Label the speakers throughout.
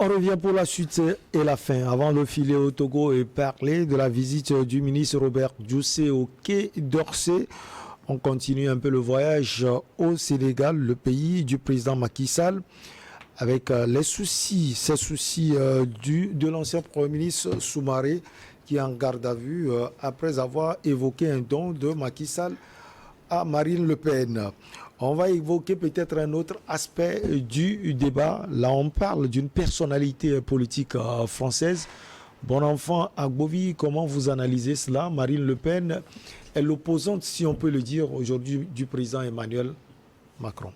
Speaker 1: On revient pour la suite et la fin. Avant de filer au Togo et parler de la visite du ministre Robert Diossé au Quai d'Orsay, on continue un peu le voyage au Sénégal, le pays du président Macky Sall, avec ces soucis de l'ancien Premier ministre Soumaré, qui est en garde à vue après avoir évoqué un don de Macky Sall à Marine Le Pen. On va évoquer peut-être un autre aspect du débat. Là, on parle d'une personnalité politique française. Bon enfant, Agbovi, comment vous analysez cela? Marine Le Pen est l'opposante, si on peut le dire, aujourd'hui du président Emmanuel Macron.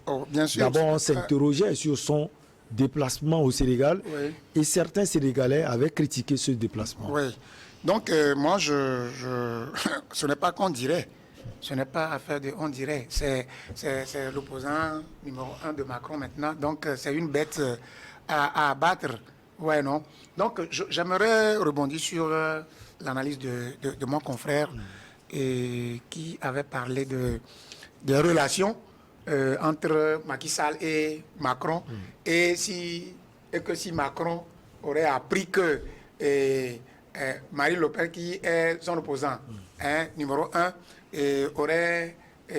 Speaker 2: Oh, bien sûr.
Speaker 1: D'abord, on s'interrogeait sur son déplacement au Sénégal, oui, et certains Sénégalais avaient critiqué ce déplacement.
Speaker 2: Oui. Donc, moi, ce n'est pas qu'on dirait. Ce n'est pas affaire de on dirait. C'est l'opposant numéro 1 de Macron maintenant. Donc, c'est une bête à abattre. Ouais, non. Donc, j'aimerais rebondir sur l'analyse de mon confrère qui avait parlé des relations entre Macky Sall et Macron. Et que si Macron aurait appris que Marine Le Pen, qui est son opposant numéro 1, aurait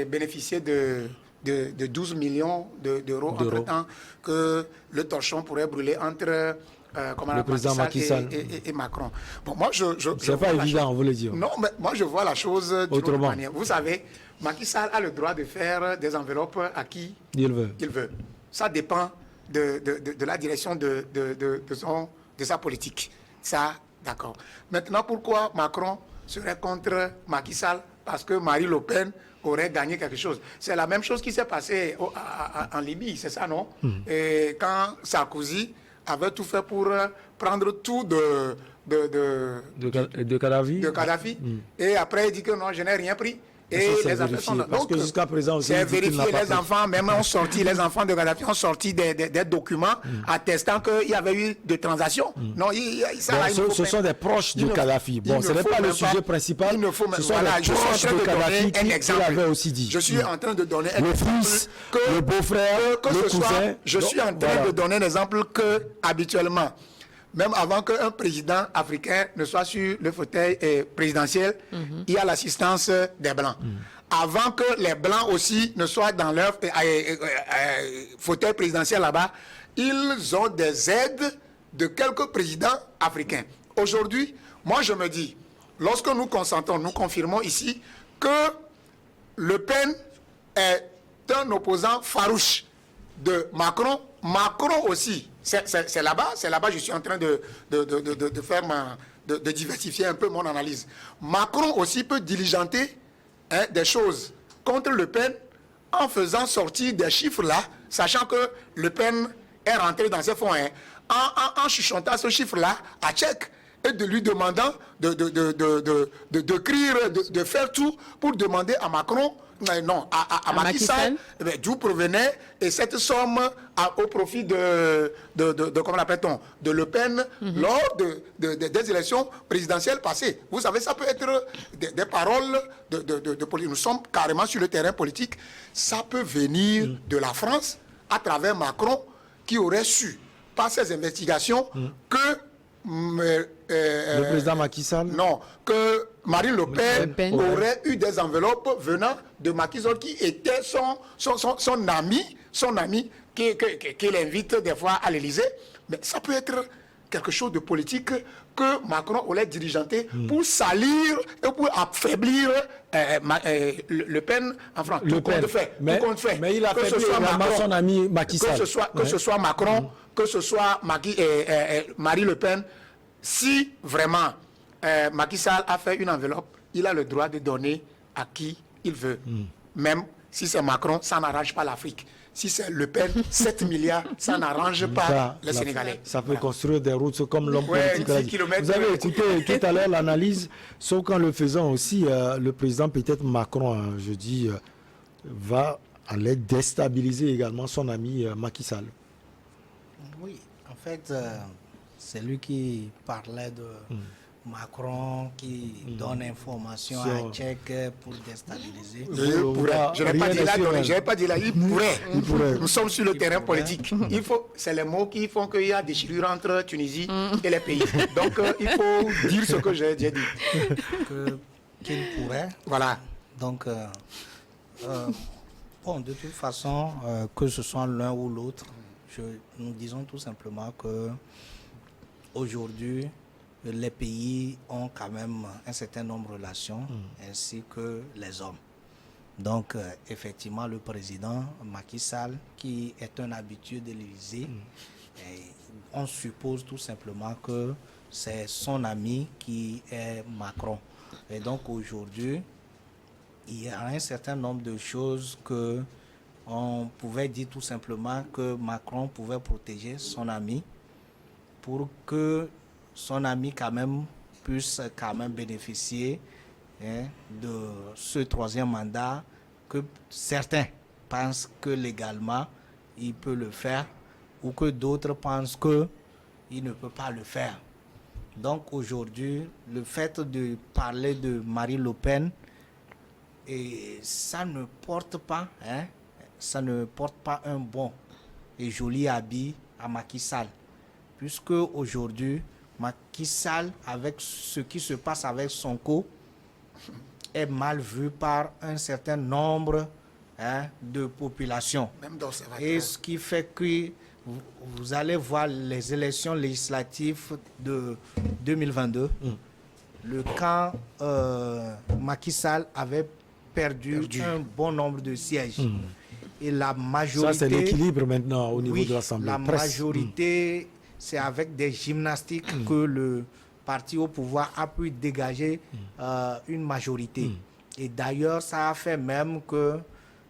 Speaker 2: bénéficié de 12 millions d'euros entre-temps, que le torchon pourrait brûler entre
Speaker 1: le président Macky Sall
Speaker 2: et Macron. Bon, moi,
Speaker 1: c'est pas évident, on veut le dire.
Speaker 2: Non, mais moi, je vois la chose d'une autre manière. Vous savez, Macky Sall a le droit de faire des enveloppes à qui il veut. Ça dépend de la direction de sa politique. Ça, d'accord. Maintenant, pourquoi Macron serait contre Macky Sall? Parce que Marine Le Pen aurait gagné quelque chose. C'est la même chose qui s'est passée en Libye, c'est ça, non? Et quand Sarkozy avait tout fait pour prendre tout de Kadhafi, et après il dit que non, je n'ai rien pris. Et les affaires sont
Speaker 1: parce que jusqu'à présent,
Speaker 2: c'est vérifié. Les enfants, même ont sorti, les enfants de Kadhafi ont sorti des documents attestant qu'il y avait eu des transactions. Non,
Speaker 1: ce sont des proches de Kadhafi. Bon, ce n'est pas le sujet principal. Ce sont des proches de Kadhafi qui l'avaient aussi dit.
Speaker 2: Je suis en train de donner un exemple.
Speaker 1: Le fils, le beau-frère, le cousin.
Speaker 2: Je suis en train de donner un exemple que, habituellement, même avant qu'un président africain ne soit sur le fauteuil présidentiel, il y a l'assistance des Blancs. Avant que les Blancs aussi ne soient dans leur fauteuil présidentiel là-bas, ils ont des aides de quelques présidents africains. Aujourd'hui, moi je me dis, lorsque nous consentons, nous confirmons ici que Le Pen est un opposant farouche de Macron. Macron aussi, c'est là-bas, je suis en train de diversifier un peu mon analyse. Macron aussi peut diligenter des choses contre Le Pen en faisant sortir des chiffres là, sachant que Le Pen est rentré dans ses fonds, en chuchotant ce chiffre-là à Tchèque et de lui demandant de faire tout pour demander à Macron, non, à Macky Sall, d'où provenait et cette somme au profit comment l'appelle-t-on, de Le Pen lors des élections présidentielles passées. Vous savez, ça peut être des paroles de politique. Nous sommes carrément sur le terrain politique. Ça peut venir de la France à travers Macron qui aurait su, par ses investigations, que
Speaker 1: le président Macky Sall?
Speaker 2: Non, que Marine Le Pen aurait eu des enveloppes venant de Macky Sall qui était son ami qu'il invite des fois à l'Élysée. Mais ça peut être quelque chose de politique que Macron aurait dirigeanté pour salir et pour affaiblir Le Pen en France.
Speaker 1: Tout compte fait. Mais il a affaibli également son ami Macky Sall.
Speaker 2: Que ce soit Macron, que ce soit Marie Le Pen, si vraiment Macky Sall a fait une enveloppe, il a le droit de donner à qui il veut. Même si c'est Macron, ça n'arrange pas l'Afrique. Si c'est Le Pen, 7 milliards, ça n'arrange pas les Sénégalais.
Speaker 1: Ça peut construire des routes comme l'homme politique. Vous avez écouté tout à l'heure l'analyse, sauf qu'en le faisant aussi, le président, peut-être Macron, je dis, va aller déstabiliser également son ami Macky Sall.
Speaker 3: Oui, en fait, c'est lui qui parlait Macron qui donne information à Tchèque pour déstabiliser.
Speaker 2: Il pourrait. Je n'ai pas dit là, je n'ai pas dit là, il pourrait.
Speaker 1: Il pourrait.
Speaker 2: Nous sommes sur le terrain politique. C'est les mots qui font qu'il y a des déchirure entre Tunisie et les pays. Donc, il faut dire ce que j'ai dit.
Speaker 3: Qu'il pourrait.
Speaker 2: Voilà.
Speaker 3: Donc, bon, de toute façon, que ce soit l'un ou l'autre, nous disons tout simplement que aujourd'hui, les pays ont quand même un certain nombre de relations, ainsi que les hommes. Donc, effectivement, le président Macky Sall, qui est un habitué de l'Élysée, on suppose tout simplement que c'est son ami qui est Macron. Et donc, aujourd'hui, il y a un certain nombre de choses que on pouvait dire tout simplement que Macron pouvait protéger son ami pour que son ami quand même puisse quand même bénéficier de ce troisième mandat que certains pensent que légalement il peut le faire ou que d'autres pensent qu'il ne peut pas le faire. Donc aujourd'hui, le fait de parler de Marine Le Pen, et ça ne porte pas, ça ne porte pas un bon et joli habit à Macky Sall, puisque aujourd'hui Macky Sall, avec ce qui se passe avec Sonko, est mal vu par un certain nombre de populations.
Speaker 2: Même d'observateurs.
Speaker 3: Et ce qui fait que vous allez voir les élections législatives de 2022, le camp Macky Sall avait perdu un bon nombre de sièges. Et la majorité...
Speaker 1: Ça, c'est l'équilibre maintenant au niveau de l'Assemblée.
Speaker 3: La majorité, c'est avec des gymnastiques que le parti au pouvoir a pu dégager une majorité. Et d'ailleurs, ça a fait même que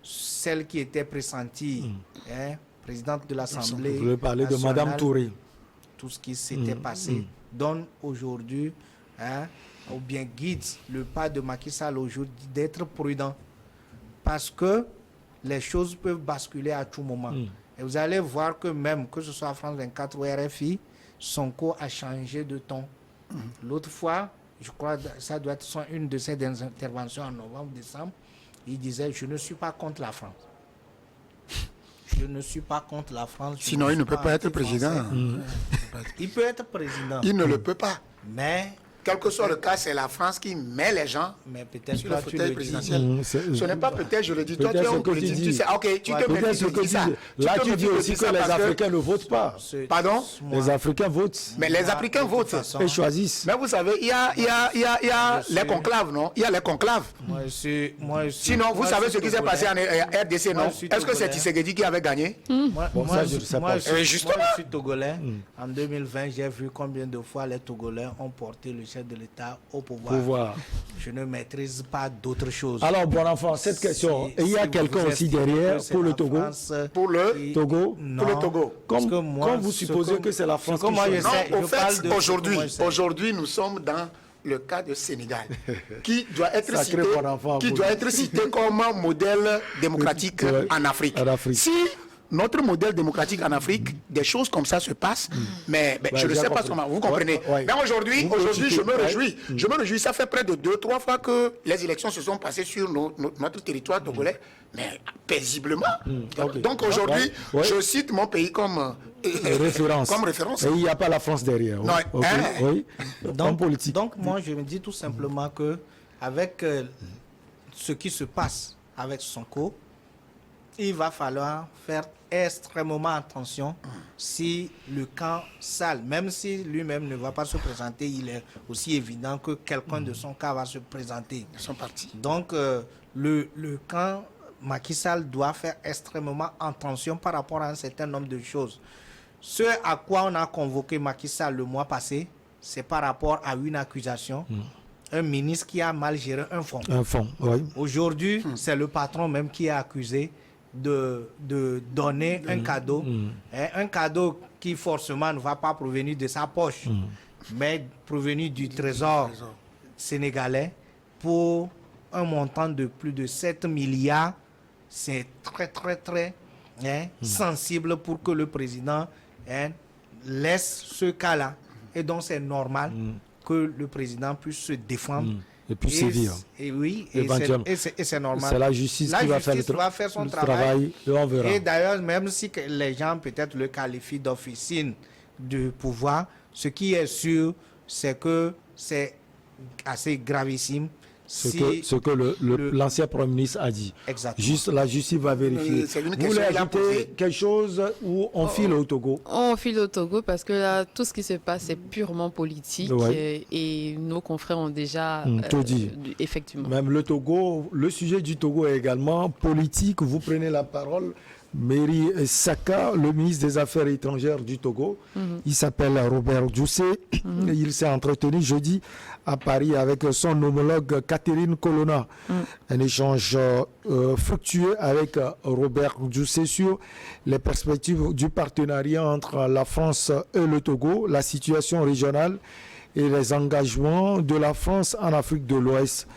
Speaker 3: celle qui était pressentie, présidente de l'Assemblée...
Speaker 1: Vous voulez parler de Madame Touré.
Speaker 3: Tout ce qui s'était passé donne aujourd'hui, ou bien guide le pas de Macky Sall aujourd'hui d'être prudent. Parce que les choses peuvent basculer à tout moment. Et vous allez voir que même, que ce soit France 24 ou RFI, Sonko a changé de ton. L'autre fois, je crois que ça doit être une de ses interventions en novembre, décembre, il disait « Je ne suis pas contre la France. Je ne suis pas contre la France. »
Speaker 2: Sinon, il ne peut pas être président.
Speaker 3: Il peut être président.
Speaker 2: Il ne le peut pas.
Speaker 3: Mais...
Speaker 2: Quel que soit le cas, c'est la France qui met les gens sur le fauteuil présidentiel. Ce n'est pas peut-être, je le dis, toi tu es un politique, tu sais, ok, tu te mets sur ça.
Speaker 1: Là, tu dis aussi que les Africains ne votent pas.
Speaker 2: Pardon?
Speaker 1: Les Africains votent.
Speaker 2: Mais les Africains votent.
Speaker 1: Et choisissent.
Speaker 2: Mais vous savez, il y a les conclaves, non? Il y a les conclaves. Sinon, vous savez ce qui s'est passé en RDC, non? Est-ce que c'est Tshisekedi qui avait gagné?
Speaker 3: Moi, je suis togolais.
Speaker 2: En
Speaker 3: 2020, j'ai vu combien de fois les Togolais ont porté le chef de l'État au pouvoir. Je ne maîtrise pas d'autres choses.
Speaker 1: Alors, bon enfant, cette question, il y a quelqu'un aussi derrière pour le Togo?
Speaker 2: Pour le
Speaker 1: Togo?
Speaker 3: Non.
Speaker 2: Pour le Togo.
Speaker 1: Comme vous supposez que c'est la France qui
Speaker 2: Non, au fait, aujourd'hui, nous sommes dans le cas du Sénégal, qui doit être cité comme un modèle démocratique en Afrique. Si notre modèle démocratique en Afrique, des choses comme ça se passent, mais je ne sais pas comment, vous comprenez. Mais aujourd'hui, je me réjouis. Je me réjouis, ça fait près de 2-3 fois que les élections se sont passées sur notre territoire togolais, mais paisiblement. Donc aujourd'hui, je cite mon pays comme
Speaker 1: référence. Et il n'y a pas la France derrière.
Speaker 2: Non,
Speaker 3: donc moi, je me dis tout simplement que avec ce qui se passe avec Sonko, il va falloir faire extrêmement attention si le camp Sall, même si lui-même ne va pas se présenter, il est aussi évident que quelqu'un de son camp va se présenter.
Speaker 2: Ils sont partis.
Speaker 3: Donc, le camp Macky Sall doit faire extrêmement attention par rapport à un certain nombre de choses. Ce à quoi on a convoqué Macky Sall le mois passé, c'est par rapport à une accusation. Un ministre qui a mal géré un fonds.
Speaker 1: Un fonds, oui.
Speaker 3: Aujourd'hui, c'est le patron même qui est accusé de donner un cadeau. Un cadeau qui forcément ne va pas provenir de sa poche, mais provenir du trésor sénégalais pour un montant de plus de 7 milliards. C'est très, très, très sensible pour que le président laisse ce cas-là. Et donc, c'est normal que le président puisse se défendre.
Speaker 1: Et puis sévir.
Speaker 3: Et oui,
Speaker 1: Éventuellement.
Speaker 3: et c'est normal.
Speaker 1: C'est la justice qui va faire
Speaker 3: son
Speaker 1: travail et on verra.
Speaker 3: Et d'ailleurs, même si les gens peut-être le qualifient d'officine du pouvoir, ce qui est sûr, c'est que c'est assez gravissime.
Speaker 1: Ce que l'ancien Premier ministre a dit.
Speaker 3: Exactement.
Speaker 1: Juste, la justice va vérifier. Vous voulez ajouter quelque chose où on file au Togo?
Speaker 4: On file au Togo parce que là, tout ce qui se passe est purement politique et nos confrères ont déjà
Speaker 1: tout dit.
Speaker 4: Effectivement.
Speaker 1: Même le Togo, le sujet du Togo est également politique. Vous prenez la parole. Mary Saka, le ministre des Affaires étrangères du Togo, il s'appelle Robert Djoussé. Il s'est entretenu jeudi à Paris avec son homologue Catherine Colonna. Un échange fructueux avec Robert Djoussé sur les perspectives du partenariat entre la France et le Togo, la situation régionale et les engagements de la France en Afrique de l'Ouest,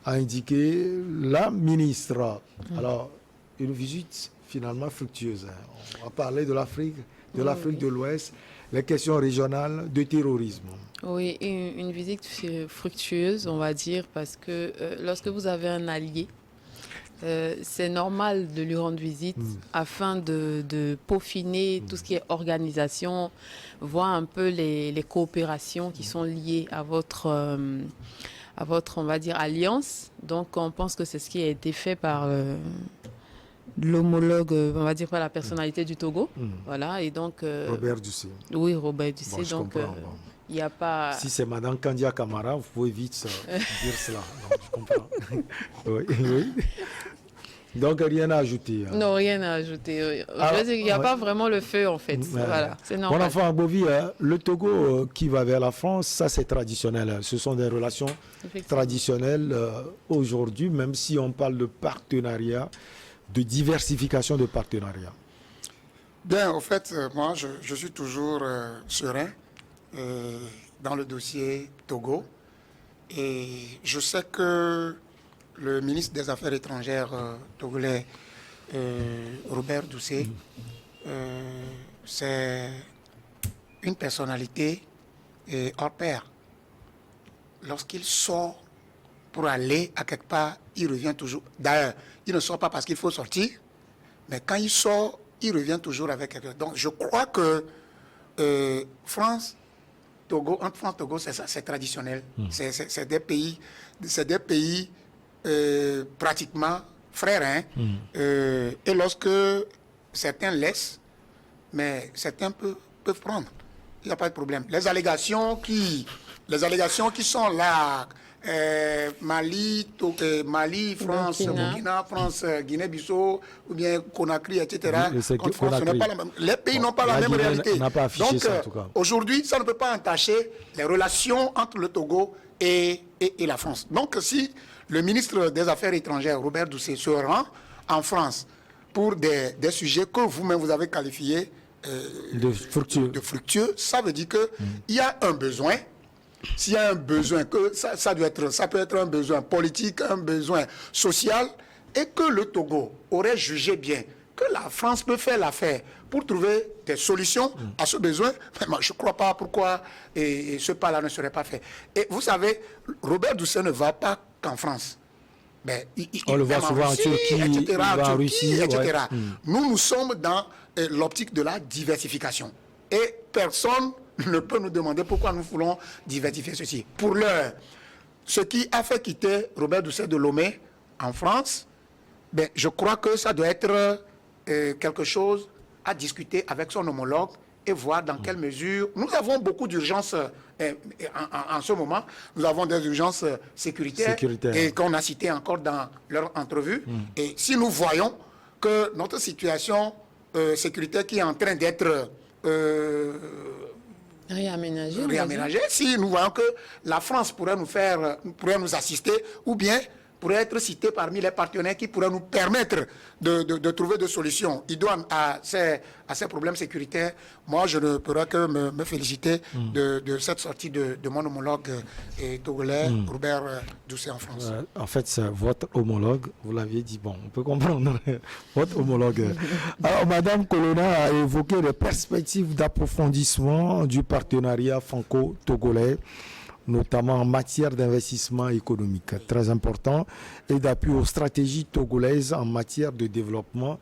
Speaker 1: a indiqué la ministre. Alors, une visite finalement fructueuse. On va parler de l'Afrique, de l'Ouest, les questions régionales, de terrorisme.
Speaker 4: Oui, une visite fructueuse, on va dire, parce que lorsque vous avez un allié, c'est normal de lui rendre visite afin de peaufiner tout ce qui est organisation, voir un peu les coopérations qui sont liées à votre, on va dire, alliance. Donc, on pense que c'est ce qui a été fait par l'homologue, on va dire, par la personnalité du Togo. Voilà, et donc...
Speaker 1: Robert Djoussé.
Speaker 4: Oui, Robert Djoussé.
Speaker 1: Bon,
Speaker 4: donc, il n'y a pas...
Speaker 1: Si c'est Madame Kandia Camara, vous pouvez vite dire cela. Donc, je comprends. oui. Donc, rien à ajouter.
Speaker 4: Non, rien à ajouter. Je veux dire, il n'y a pas vraiment le feu, en fait. Voilà, c'est normal.
Speaker 1: Mon enfant Bovi, le Togo qui va vers la France, ça c'est traditionnel. Ce sont des relations traditionnelles aujourd'hui, même si on parle de partenariat, de diversification de partenariat.
Speaker 2: Bien, au fait, moi, je suis toujours serein dans le dossier Togo. Et je sais que le ministre des Affaires étrangères togolais, Robert Djoussé, c'est une personnalité hors pair. Lorsqu'il sort pour aller à quelque part, il revient toujours. D'ailleurs, il ne sort pas parce qu'il faut sortir, mais quand il sort, il revient toujours avec quelque chose. Donc, je crois que Togo, c'est traditionnel. C'est des pays pratiquement frères. Et lorsque certains laissent, mais certains peuvent prendre. Il n'y a pas de problème. Les allégations qui sont là, Mali, France, Burkina, France, Guinée-Bissau, ou bien Conakry, etc. Les pays n'ont pas la même réalité. Donc, aujourd'hui, ça ne peut pas entacher les relations entre le Togo et la France. Donc, si le ministre des Affaires étrangères, Robert Djoussé, se rend en France pour des sujets que vous-même vous avez qualifiés de fructueux, ça veut dire qu'il y a un besoin. S'il y a un besoin, ça peut être un besoin politique, un besoin social, et que le Togo aurait jugé bien que la France peut faire l'affaire pour trouver des solutions à ce besoin, mais moi, je ne crois pas pourquoi ce pas-là ne serait pas fait. Et vous savez, Robert Djoussé ne va pas qu'en France. Mais
Speaker 1: on le voit souvent en Turquie, en Russie,
Speaker 2: etc. Nous sommes dans l'optique de la diversification. Et personne ne peut nous demander pourquoi nous voulons diversifier ceci. Pour l'heure, ce qui a fait quitter Robert Djoussé de Lomé en France, je crois que ça doit être quelque chose à discuter avec son homologue et voir dans quelle mesure... Nous avons beaucoup d'urgences en ce moment. Nous avons des urgences sécuritaires. Et qu'on a cité encore dans leur entrevue. Et si nous voyons que notre situation sécuritaire qui est en train d'être... réaménagé. Si nous voyons que la France pourrait nous assister, ou bien pourrait être citée parmi les partenaires qui pourraient nous permettre de trouver des solutions idoines à ces problèmes sécuritaires, moi je ne pourrais que me féliciter de cette sortie de mon homologue togolais, Robert Djoussé en France.
Speaker 1: En fait, c'est votre homologue, vous l'aviez dit, bon, on peut comprendre, votre homologue. Alors, Madame Colonna a évoqué les perspectives d'approfondissement du partenariat franco-togolais. notamment en matière d'investissement économique, très important, et d'appui aux stratégies togolaises en matière de développement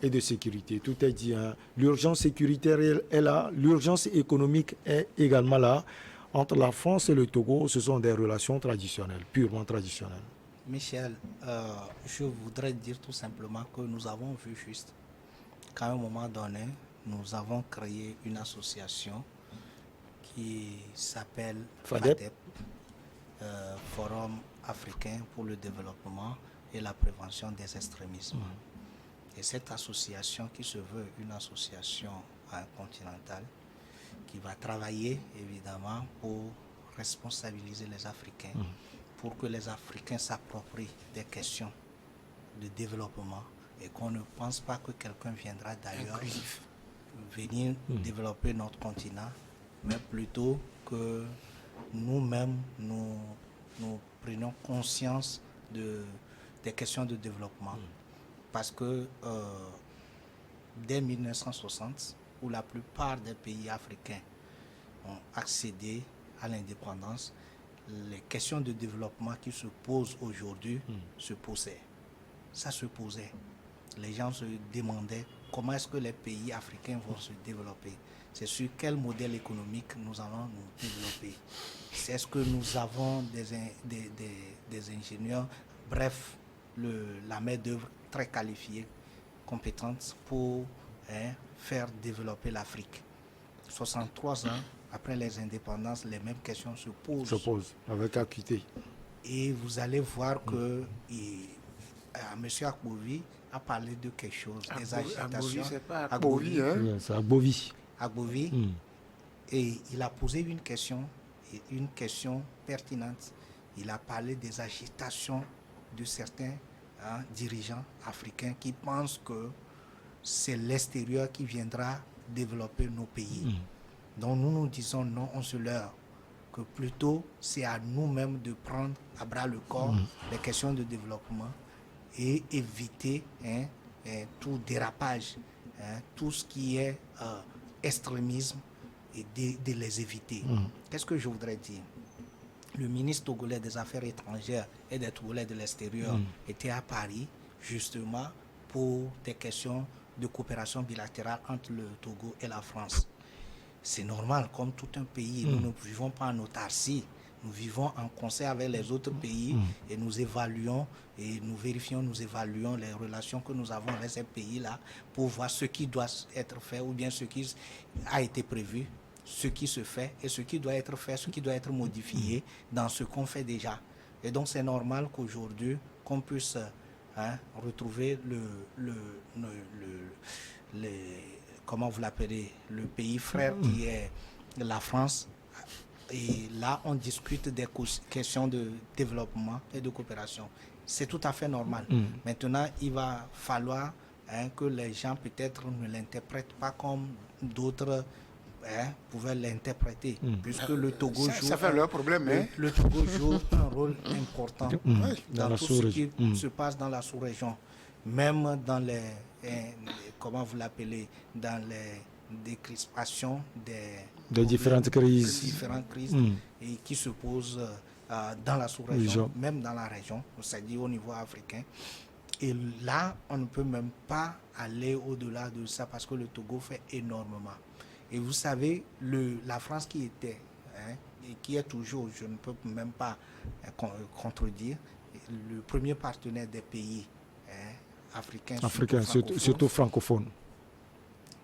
Speaker 1: et de sécurité. Tout est dit, hein. L'urgence sécuritaire est là, l'urgence économique est également là. Entre la France et le Togo, ce sont des relations traditionnelles, purement traditionnelles.
Speaker 3: Michel, je voudrais dire tout simplement que nous avons vu juste qu'à un moment donné, nous avons créé une association qui s'appelle
Speaker 1: FADEP.
Speaker 3: Forum africain pour le développement et la prévention des extrémismes. Et cette association qui se veut une association continentale qui va travailler évidemment pour responsabiliser les Africains, pour que les Africains s'approprient des questions de développement et qu'on ne pense pas que quelqu'un viendra d'ailleurs venir développer notre continent, mais plutôt que nous-mêmes nous prenions conscience des questions de développement. Parce que dès 1960, où la plupart des pays africains ont accédé à l'indépendance, les questions de développement qui se posent aujourd'hui se posaient. Ça se posait. Les gens se demandaient comment est-ce que les pays africains vont se développer. C'est sur quel modèle économique nous allons nous développer. Est-ce que nous avons des ingénieurs, bref, la main-d'œuvre très qualifiée, compétente pour faire développer l'Afrique. 63 ans après les indépendances, les mêmes questions se posent.
Speaker 1: Se posent avec acuité.
Speaker 3: Et vous allez voir que M. Akbovi a parlé de quelque chose, des agitations.
Speaker 2: Akbovi, c'est pas Akbovi, hein?
Speaker 1: Oui, c'est Akbovi.
Speaker 3: Akbovi. Et il a posé une question pertinente. Il a parlé des agitations de certains dirigeants africains qui pensent que c'est l'extérieur qui viendra développer nos pays. Donc nous disons non, on se leurre, que plutôt c'est à nous-mêmes de prendre à bras le corps les questions de développement et éviter tout dérapage, tout ce qui est extrémisme, et de les éviter. Qu'est-ce que je voudrais dire? Le ministre togolais des Affaires étrangères et des Togolais de l'extérieur était à Paris justement pour des questions de coopération bilatérale entre le Togo et la France. C'est normal, comme tout un pays, nous ne vivons pas en autarcie, nous vivons en concert avec les autres pays et nous évaluons et nous vérifions, nous évaluons les relations que nous avons avec ces pays-là pour voir ce qui doit être fait ou bien ce qui a été prévu, ce qui se fait et ce qui doit être fait, ce qui doit être modifié dans ce qu'on fait déjà. Et donc c'est normal qu'aujourd'hui, qu'on puisse retrouver comment vous l'appelez, le pays frère qui est la France. Et là, on discute des questions de développement et de coopération. C'est tout à fait normal. Maintenant, il va falloir que les gens peut-être ne l'interprètent pas comme d'autres pouvaient l'interpréter, puisque le Togo joue...
Speaker 2: Ça fait leur problème.
Speaker 3: Le Togo joue un rôle important dans tout ce qui se passe dans la sous-région. Même dans les... comment vous l'appelez? Dans les décrispations des
Speaker 1: différentes crises,
Speaker 3: et qui se posent dans la sous-région, même dans la région, c'est-à-dire au niveau africain. Et là, on ne peut même pas aller au-delà de ça parce que le Togo fait énormément. Et vous savez, la France qui était, et qui est toujours, je ne peux même pas contredire, le premier partenaire des pays africains,
Speaker 1: surtout francophones.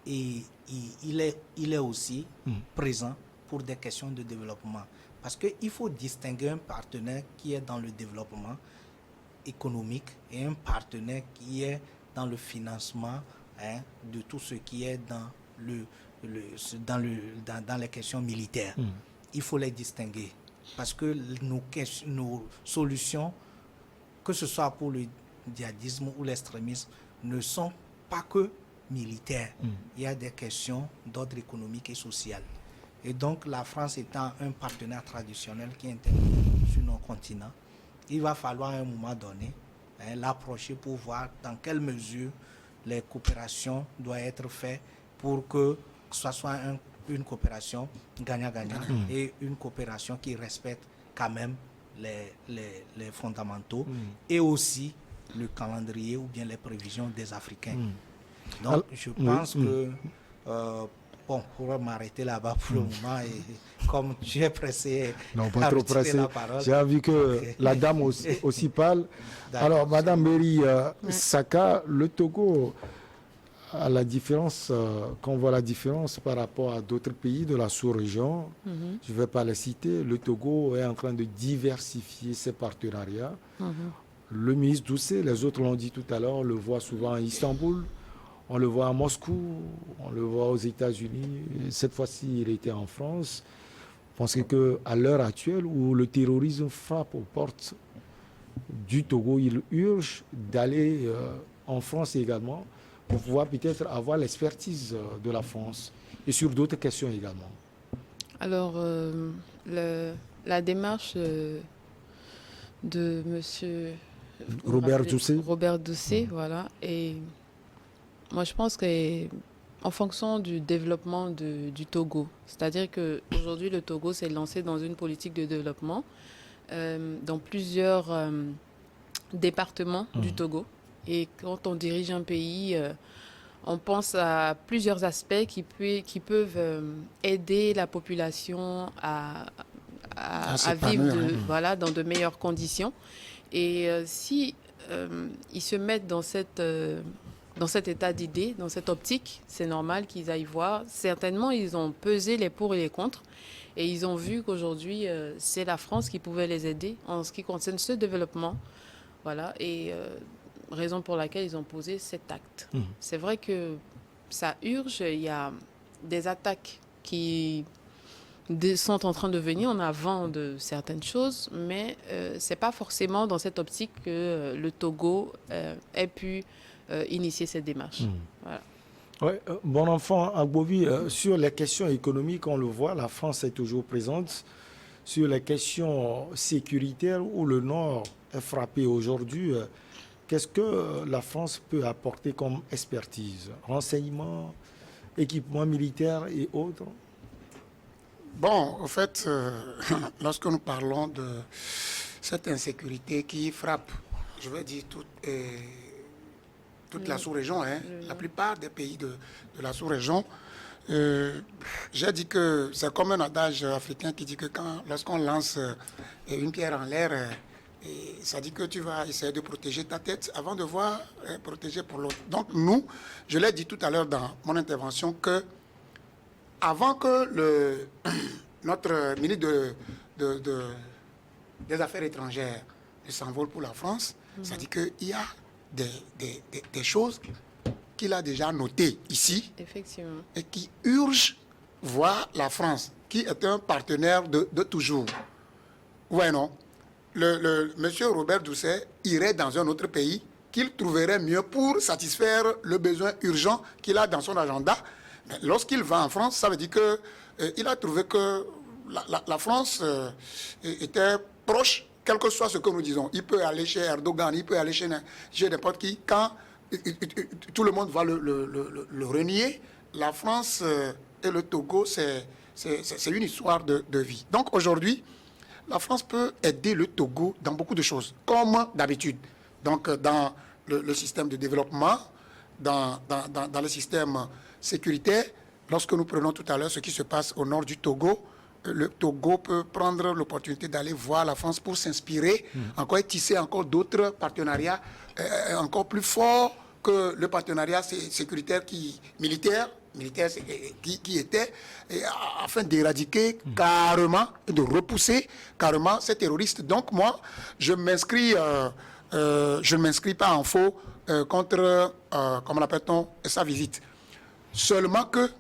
Speaker 3: Et il est aussi présent pour des questions de développement. Parce qu'il faut distinguer un partenaire qui est dans le développement économique et un partenaire qui est dans le financement de tout ce qui est dans les questions militaires. Il faut les distinguer. Parce que nos solutions, que ce soit pour le djihadisme ou l'extrémisme, ne sont pas que militaires. Il y a des questions d'ordre économique et social. Et donc la France étant un partenaire traditionnel qui intervient sur nos continents, il va falloir à un moment donné l'approcher pour voir dans quelle mesure les coopérations doivent être faites pour que ce soit une coopération gagnant-gagnant et une coopération qui respecte quand même les fondamentaux et aussi le calendrier ou bien les prévisions des Africains. Donc, je pense que, bon, pour m'arrêter là-bas pour le moment, et comme tu es pressé,
Speaker 1: non, pas trop pressé. J'ai vu que la dame aussi parle. Alors, Madame Mary Saka, le Togo, à la différence, quand on voit la différence par rapport à d'autres pays de la sous-région, je ne vais pas les citer, le Togo est en train de diversifier ses partenariats. Le ministre Doucet, les autres l'ont dit tout à l'heure, on le voit souvent à Istanbul, on le voit à Moscou, on le voit aux États-Unis. Cette fois-ci, il était en France. Parce qu'à l'heure actuelle où le terrorisme frappe aux portes du Togo, il urge d'aller en France également pour pouvoir peut-être avoir l'expertise de la France et sur d'autres questions également.
Speaker 4: Alors, la démarche de monsieur
Speaker 1: Robert
Speaker 4: Doucet, voilà. Et moi, je pense qu'en fonction du développement du Togo, c'est-à-dire qu'aujourd'hui, le Togo s'est lancé dans une politique de développement dans plusieurs départements du Togo. Et quand on dirige un pays, on pense à plusieurs aspects qui peuvent aider la population à vivre dans de meilleures conditions. Et si ils se mettent dans cet état d'idée, dans cette optique, c'est normal qu'ils aillent voir. Certainement, ils ont pesé les pour et les contre. Et ils ont vu qu'aujourd'hui, c'est la France qui pouvait les aider en ce qui concerne ce développement. Voilà. Et raison pour laquelle ils ont posé cet acte. C'est vrai que ça urge. Il y a des attaques qui sont en train de venir en avant de certaines choses, mais ce n'est pas forcément dans cette optique que le Togo ait pu initier cette démarche. Voilà.
Speaker 1: Ouais, bon enfant, Agbovi, sur les questions économiques, on le voit, la France est toujours présente. Sur les questions sécuritaires où le Nord est frappé aujourd'hui, qu'est-ce que la France peut apporter comme expertise? Renseignements, équipements militaires et autres?
Speaker 2: Bon, en fait, lorsque nous parlons de cette insécurité qui frappe, je vais dire toute la sous-région, la plupart des pays de la sous-région, j'ai dit que c'est comme un adage africain qui dit que lorsqu'on lance une pierre en l'air, ça dit que tu vas essayer de protéger ta tête avant de voir protéger pour l'autre. Donc nous, je l'ai dit tout à l'heure dans mon intervention que avant que notre ministre des Affaires étrangères ne s'envole pour la France, ça dit qu'il y a des choses qu'il a déjà notées ici.
Speaker 4: Effectivement.
Speaker 2: Et qui urgent voir la France, qui est un partenaire de toujours. Ouais, non. Monsieur Robert Doucet irait dans un autre pays qu'il trouverait mieux pour satisfaire le besoin urgent qu'il a dans son agenda. Lorsqu'il va en France, ça veut dire qu'il a trouvé que la France était proche, quel que soit ce que nous disons. Il peut aller chez Erdogan, il peut aller chez n'importe qui. Quand tout le monde va le renier, la France et le Togo, c'est une histoire de vie. Donc aujourd'hui, la France peut aider le Togo dans beaucoup de choses, comme d'habitude. Donc dans le système de développement, dans le système sécuritaire. Lorsque nous prenons tout à l'heure ce qui se passe au nord du Togo, le Togo peut prendre l'opportunité d'aller voir la France pour s'inspirer, encore et tisser encore d'autres partenariats encore plus forts que le partenariat sécuritaire militaire qui était, afin d'éradiquer carrément, de repousser carrément ces terroristes. Donc moi, je ne m'inscris pas en faux contre, comment l'appelle-t-on, sa visite. Seulement que,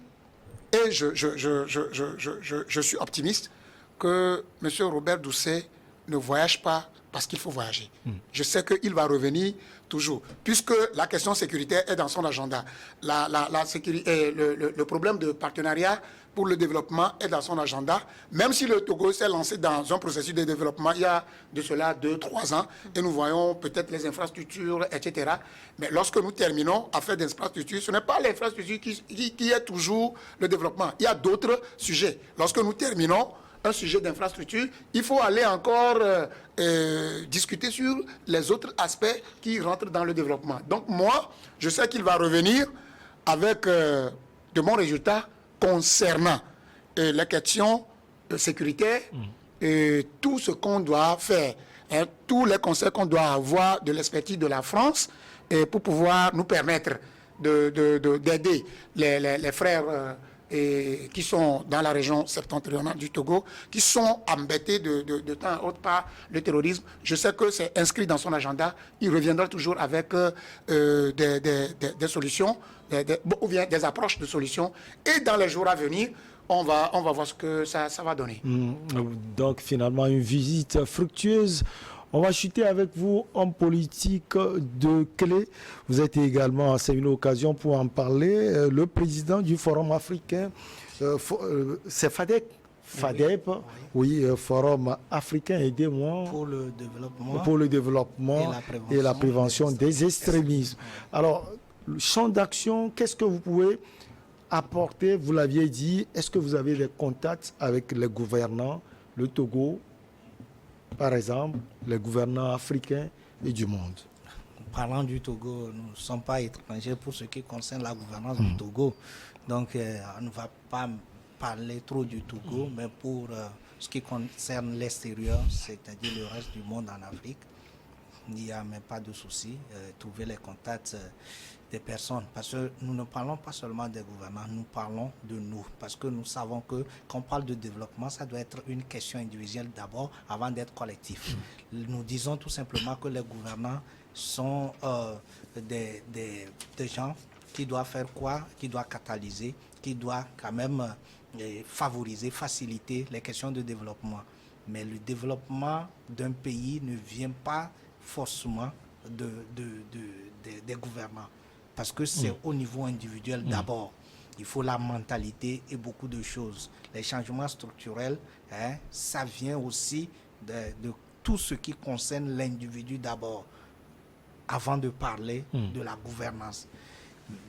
Speaker 2: et je suis optimiste, que M. Robert Doucet ne voyage pas parce qu'il faut voyager. Je sais qu'il va revenir toujours, puisque la question sécuritaire est dans son agenda. Le problème de partenariat pour le développement est dans son agenda, même si le Togo s'est lancé dans un processus de développement il y a de cela 2-3 ans, et nous voyons peut-être les infrastructures, etc. Mais lorsque nous terminons à faire des infrastructures, ce n'est pas l'infrastructure qui est toujours le développement. Il y a d'autres sujets. Lorsque nous terminons un sujet d'infrastructure, il faut aller encore discuter sur les autres aspects qui rentrent dans le développement. Donc moi, je sais qu'il va revenir avec de bons résultats concernant les questions sécuritaires et tout ce qu'on doit faire, hein, tous les conseils qu'on doit avoir de l'expertise de la France et pour pouvoir nous permettre d'aider les frères qui sont dans la région septentrionale du Togo, qui sont embêtés de temps à autre par le terrorisme. Je sais que c'est inscrit dans son agenda. Il reviendra toujours avec des solutions, ou bien des approches de solutions. Et dans les jours à venir, on va voir ce que ça va donner.
Speaker 1: Donc finalement, une visite fructueuse. On va chuter avec vous en politique de clé. Vous êtes également, c'est une occasion pour en parler, le président du Forum africain, c'est FADEC. FADEP, oui, Forum africain, aidez-moi. Pour le développement et la prévention des extrémismes. Alors, le champ d'action, qu'est-ce que vous pouvez apporter? Vous l'aviez dit, est-ce que vous avez des contacts avec les gouvernants, le Togo, par exemple, les gouvernants africains et du monde?
Speaker 3: Parlant du Togo, nous ne sommes pas étrangers pour ce qui concerne la gouvernance du Togo. Donc, on ne va pas parler trop du Togo, mais pour ce qui concerne l'extérieur, c'est-à-dire le reste du monde en Afrique, il n'y a même pas de souci. Trouver les contacts des personnes. Parce que nous ne parlons pas seulement des gouvernants, nous parlons de nous. Parce que nous savons que quand on parle de développement, ça doit être une question individuelle d'abord, avant d'être collectif. Nous disons tout simplement que les gouvernants sont des gens qui doivent faire quoi? Qui doivent catalyser, qui doivent quand même favoriser, faciliter les questions de développement. Mais le développement d'un pays ne vient pas forcément des gouvernants. Parce que c'est au niveau individuel d'abord. Il faut la mentalité et beaucoup de choses. Les changements structurels, hein, ça vient aussi de tout ce qui concerne l'individu d'abord, avant de parler de la gouvernance.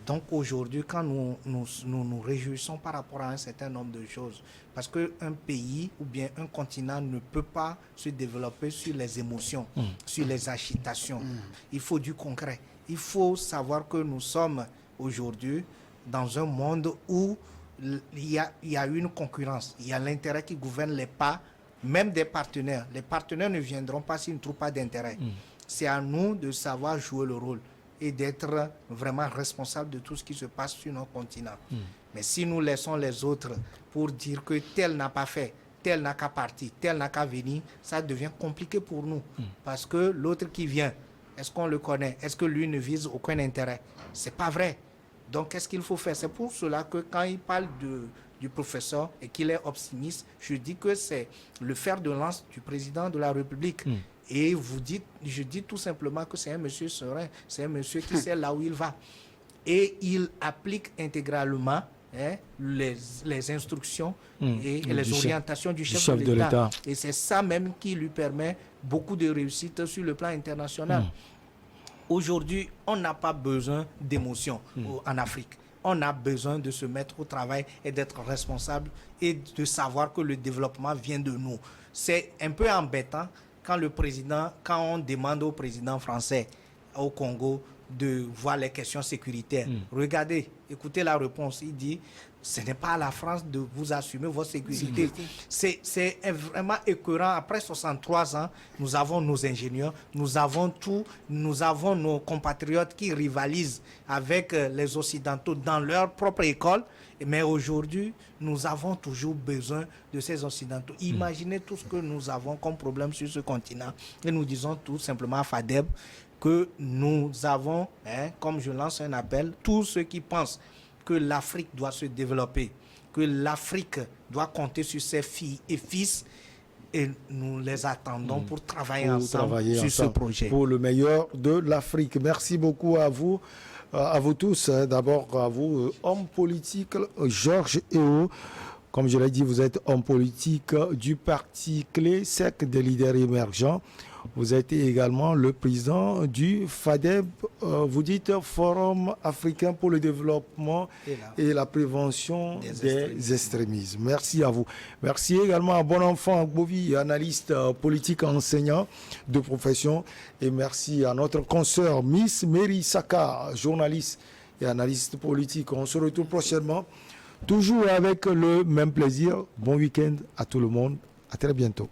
Speaker 3: Donc aujourd'hui, quand nous réjouissons par rapport à un certain nombre de choses, parce qu'un pays ou bien un continent ne peut pas se développer sur les émotions, sur les agitations. Il faut du concret. Il faut savoir que nous sommes aujourd'hui dans un monde où il y a une concurrence. Il y a l'intérêt qui gouverne les pas, même des partenaires. Les partenaires ne viendront pas s'ils ne trouvent pas d'intérêt. C'est à nous de savoir jouer le rôle et d'être vraiment responsable de tout ce qui se passe sur notre continent. Mais si nous laissons les autres pour dire que tel n'a pas fait, tel n'a qu'à partir, tel n'a qu'à venir, ça devient compliqué pour nous. Parce que l'autre qui vient, est-ce qu'on le connaît? Est-ce que lui ne vise aucun intérêt? C'est pas vrai. Donc, qu'est-ce qu'il faut faire? C'est pour cela que quand il parle du professeur et qu'il est optimiste, je dis que c'est le fer de lance du président de la République. Et je dis tout simplement que c'est un monsieur serein, c'est un monsieur qui sait là où il va. Et il applique intégralement les instructions et les orientations du chef de l'État. Et c'est ça même qui lui permet beaucoup de réussite sur le plan international. Aujourd'hui, on n'a pas besoin d'émotion en Afrique. On a besoin de se mettre au travail et d'être responsable et de savoir que le développement vient de nous. C'est un peu embêtant quand on demande au président français au Congo de voir les questions sécuritaires. Regardez, écoutez la réponse. Il dit, ce n'est pas à la France de vous assumer votre sécurité. C'est vraiment écœurant. Après 63 ans, nous avons nos ingénieurs, nous avons tout, nous avons nos compatriotes qui rivalisent avec les Occidentaux dans leur propre école. Mais aujourd'hui, nous avons toujours besoin de ces Occidentaux. Imaginez tout ce que nous avons comme problème sur ce continent. Et nous disons tout simplement à FADEB que nous avons, comme je lance un appel, tous ceux qui pensent que l'Afrique doit se développer, que l'Afrique doit compter sur ses filles et fils, et nous les attendons pour travailler ensemble sur ce projet.
Speaker 1: Pour le meilleur de l'Afrique. Merci beaucoup à vous. à vous tous. D'abord à vous, homme politique Georges Eo. Comme je l'ai dit, vous êtes homme politique du parti clé SEC des leaders émergents. Vous êtes également le président du FADEB, vous dites Forum africain pour le développement et la prévention des extrémismes. Merci à vous. Merci également à Bon Enfant Agbovi, analyste politique enseignant de profession. Et merci à notre consoeur Miss Mary Saka, journaliste et analyste politique. On se retrouve prochainement, toujours avec le même plaisir. Bon week-end à tout le monde. À très bientôt.